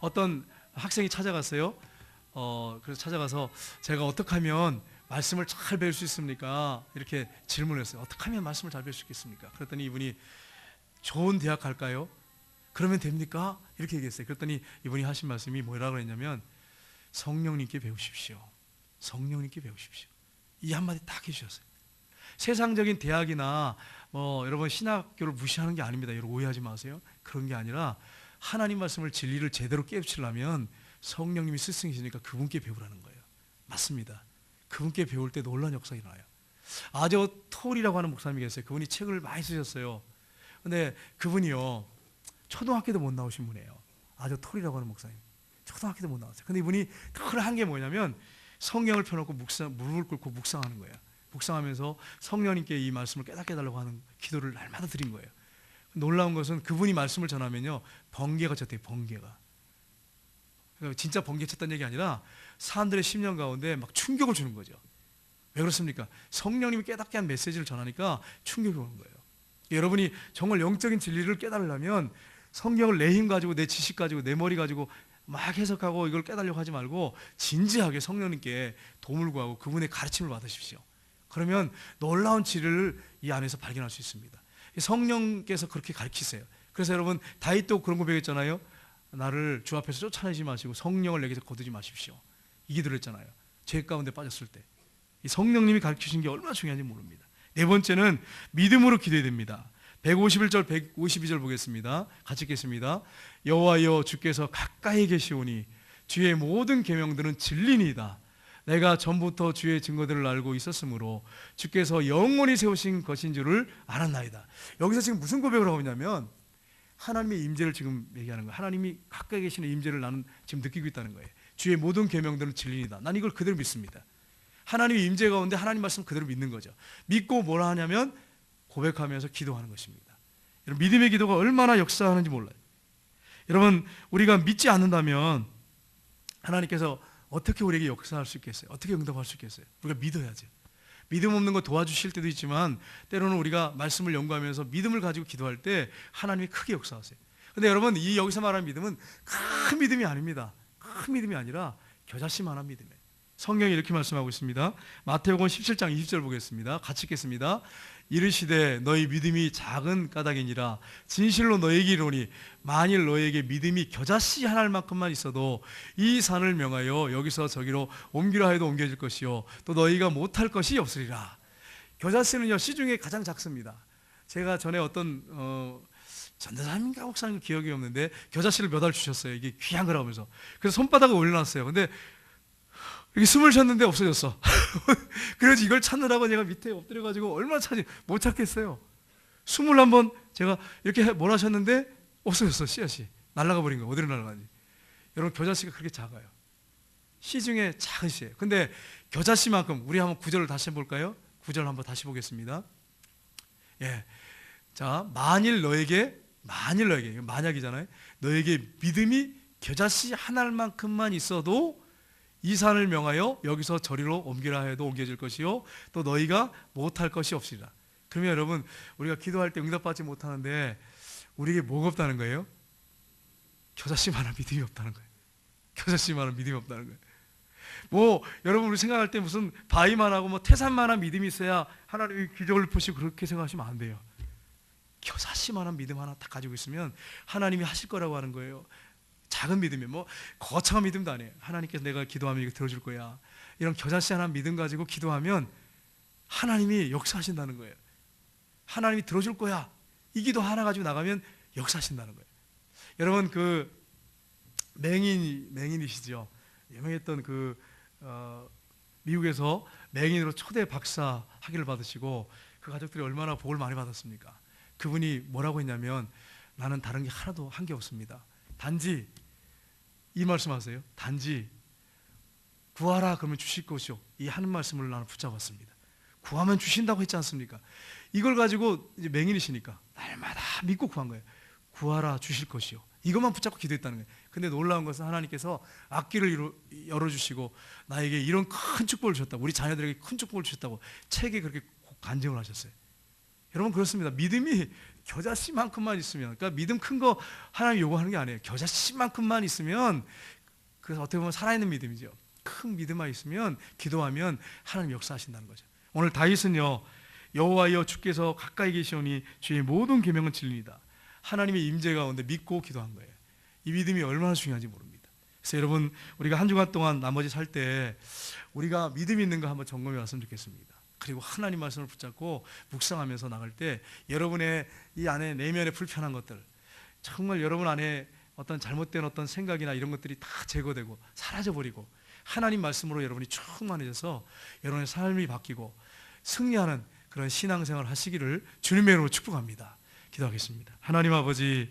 어떤 학생이 찾아갔어요. 그래서 찾아가서 제가 어떻게 하면 말씀을 잘 배울 수 있습니까? 이렇게 질문했어요. 어떻게 하면 말씀을 잘 배울 수 있겠습니까? 그랬더니 이분이 좋은 대학 갈까요? 그러면 됩니까? 이렇게 얘기했어요. 그랬더니 이분이 하신 말씀이 뭐라고 했냐면 성령님께 배우십시오. 성령님께 배우십시오. 이 한마디 딱 해주셨어요. 세상적인 대학이나 여러분 신학교를 무시하는 게 아닙니다. 여러분 오해하지 마세요. 그런 게 아니라 하나님 말씀을 진리를 제대로 깨우치려면 성령님이 스승이시니까 그분께 배우라는 거예요. 맞습니다. 그분께 배울 때 놀라운 역사가 일어나요. 아저 톨이라고 하는 목사님이 계세요. 그분이 책을 많이 쓰셨어요. 근데 그분이요 초등학교도 못 나오신 분이에요. 아저 톨이라고 하는 목사님, 초등학교도 못 나왔어요. 근데 이분이 늘 한 게 뭐냐면 성경을 펴놓고 무릎을 꿇고 묵상하는 거예요. 묵상하면서 성령님께 이 말씀을 깨닫게 해달라고 하는 기도를 날마다 드린 거예요. 놀라운 것은 그분이 말씀을 전하면요 번개가 쳤대요. 번개가. 진짜 번개 쳤다는 얘기 아니라 사람들의 심령 가운데 막 충격을 주는 거죠. 왜 그렇습니까? 성령님이 깨닫게 한 메시지를 전하니까 충격이 오는 거예요. 여러분이 정말 영적인 진리를 깨달으려면 성경을 내 힘 가지고, 내 지식 가지고, 내 머리 가지고 막 해석하고 이걸 깨달으려고 하지 말고 진지하게 성령님께 도움을 구하고 그분의 가르침을 받으십시오. 그러면 놀라운 진리를 이 안에서 발견할 수 있습니다. 성령께서 그렇게 가르치세요. 그래서 여러분 다윗도 그런 거 배웠잖아요. 나를 주 앞에서 쫓아내지 마시고 성령을 내게서 거두지 마십시오. 이 기도를 했잖아요. 죄 가운데 빠졌을 때 이 성령님이 가르치신 게 얼마나 중요한지 모릅니다. 네 번째는 믿음으로 기도해야 됩니다. 151절 152절 보겠습니다. 같이 읽겠습니다. 여호와여 주께서 가까이 계시오니 주의 모든 계명들은 진리니이다. 내가 전부터 주의 증거들을 알고 있었으므로 주께서 영원히 세우신 것인 줄을 알았나이다. 여기서 지금 무슨 고백을 하고 있냐면 하나님의 임재를 지금 얘기하는 거예요. 하나님이 가까이 계시는 임재를 나는 지금 느끼고 있다는 거예요. 주의 모든 계명들은 진리이다. 난 이걸 그대로 믿습니다. 하나님의 임재 가운데 하나님 말씀 그대로 믿는 거죠. 믿고 뭐라 하냐면 고백하면서 기도하는 것입니다. 여러분, 믿음의 기도가 얼마나 역사하는지 몰라요. 여러분, 우리가 믿지 않는다면 하나님께서 어떻게 우리에게 역사할 수 있겠어요? 어떻게 응답할 수 있겠어요? 우리가 믿어야죠. 믿음 없는 거 도와주실 때도 있지만 때로는 우리가 말씀을 연구하면서 믿음을 가지고 기도할 때 하나님이 크게 역사하세요. 근데 여러분, 이 여기서 말하는 믿음은 큰 믿음이 아닙니다. 큰 믿음이 아니라 겨자씨만한 믿음이에요. 성경이 이렇게 말씀하고 있습니다. 마태복음 17장 20절 보겠습니다. 같이 읽겠습니다. 이르시되 너희 믿음이 작은 까닭이니라. 진실로 너희에게 이르노니 만일 너희에게 믿음이 겨자씨 하나만큼만 있어도 이 산을 명하여 여기서 저기로 옮기라 해도 옮겨질 것이요 또 너희가 못할 것이 없으리라. 겨자씨는요, 씨 중에 가장 작습니다. 제가 전에 어떤 전도사님인가 목사님 기억이 없는데 겨자씨를 몇 알 주셨어요. 이게 귀한 거라면서. 그래서 손바닥을 올려놨어요. 근데 이렇게 숨을 쉬었는데 없어졌어. 그래서 이걸 찾느라고 제가 밑에 엎드려가지고 얼마나 찾지 못 찾겠어요. 21번 제가 이렇게 뭘 하셨는데 없어졌어. 씨앗이 날아가 버린 거예요. 어디로 날아가는지. 여러분, 겨자씨가 그렇게 작아요. 씨 중에 작은 씨예요. 근데 겨자씨만큼 우리 한번 9절을 다시 해볼까요? 9절 한번 다시 보겠습니다. 예, 자, 만일 너에게 만약이잖아요. 너에게 믿음이 겨자씨 하나만큼만 있어도 이 산을 명하여 여기서 저리로 옮기라 해도 옮겨질 것이요 또 너희가 못할 것이 없으리라. 그러면 여러분, 우리가 기도할 때 응답받지 못하는데 우리에게 뭐가 없다는 거예요? 겨자씨만한 믿음이 없다는 거예요. 겨자씨만한 믿음이 없다는 거예요. 뭐 여러분, 우리 생각할 때 무슨 바위만하고 뭐 태산만한 믿음이 있어야 하나님이 기적을 보시고 그렇게 생각하시면 안 돼요. 겨자씨만한 믿음 하나 딱 가지고 있으면 하나님이 하실 거라고 하는 거예요. 작은 믿음이 뭐 거창한 믿음도 아니에요. 하나님께서 내가 기도하면 이거 들어줄 거야. 이런 겨자씨 하나 믿음 가지고 기도하면 하나님이 역사하신다는 거예요. 하나님이 들어줄 거야. 이 기도 하나 가지고 나가면 역사하신다는 거예요. 여러분, 그 맹인이시죠. 유명했던 미국에서 맹인으로 초대 박사 학위를 받으시고 그 가족들이 얼마나 복을 많이 받았습니까? 그분이 뭐라고 했냐면 나는 다른 게 하나도 한 게 없습니다. 단지 이 말씀하세요. 단지 구하라 그러면 주실 것이요. 이 하는 말씀을 나는 붙잡았습니다. 구하면 주신다고 했지 않습니까? 이걸 가지고 이제 맹인이시니까 날마다 믿고 구한 거예요. 구하라 주실 것이요. 이것만 붙잡고 기도했다는 거예요. 근데 놀라운 것은 하나님께서 앞길을 열어주시고 나에게 이런 큰 축복을 주셨다고, 우리 자녀들에게 큰 축복을 주셨다고 책에 그렇게 간증을 하셨어요. 여러분, 그렇습니다. 믿음이 겨자씨만큼만 있으면, 그러니까 믿음 큰 거 하나님 요구하는 게 아니에요. 겨자씨만큼만 있으면, 그래서 어떻게 보면 살아있는 믿음이죠. 큰 믿음만 있으면 기도하면 하나님 역사하신다는 거죠. 오늘 다윗은요, 여호와여 주께서 가까이 계시오니 주의 모든 계명은 진리이다. 하나님의 임재 가운데 믿고 기도한 거예요. 이 믿음이 얼마나 중요한지 모릅니다. 그래서 여러분, 우리가 한 주간 동안 나머지 살 때 우리가 믿음이 있는가 한번 점검해 왔으면 좋겠습니다. 그리고 하나님 말씀을 붙잡고 묵상하면서 나갈 때 여러분의 이 안에 내면의 불편한 것들, 정말 여러분 안에 어떤 잘못된 어떤 생각이나 이런 것들이 다 제거되고 사라져버리고 하나님 말씀으로 여러분이 충만해져서 여러분의 삶이 바뀌고 승리하는 그런 신앙생활을 하시기를 주님의 이름으로 축복합니다. 기도하겠습니다. 하나님 아버지,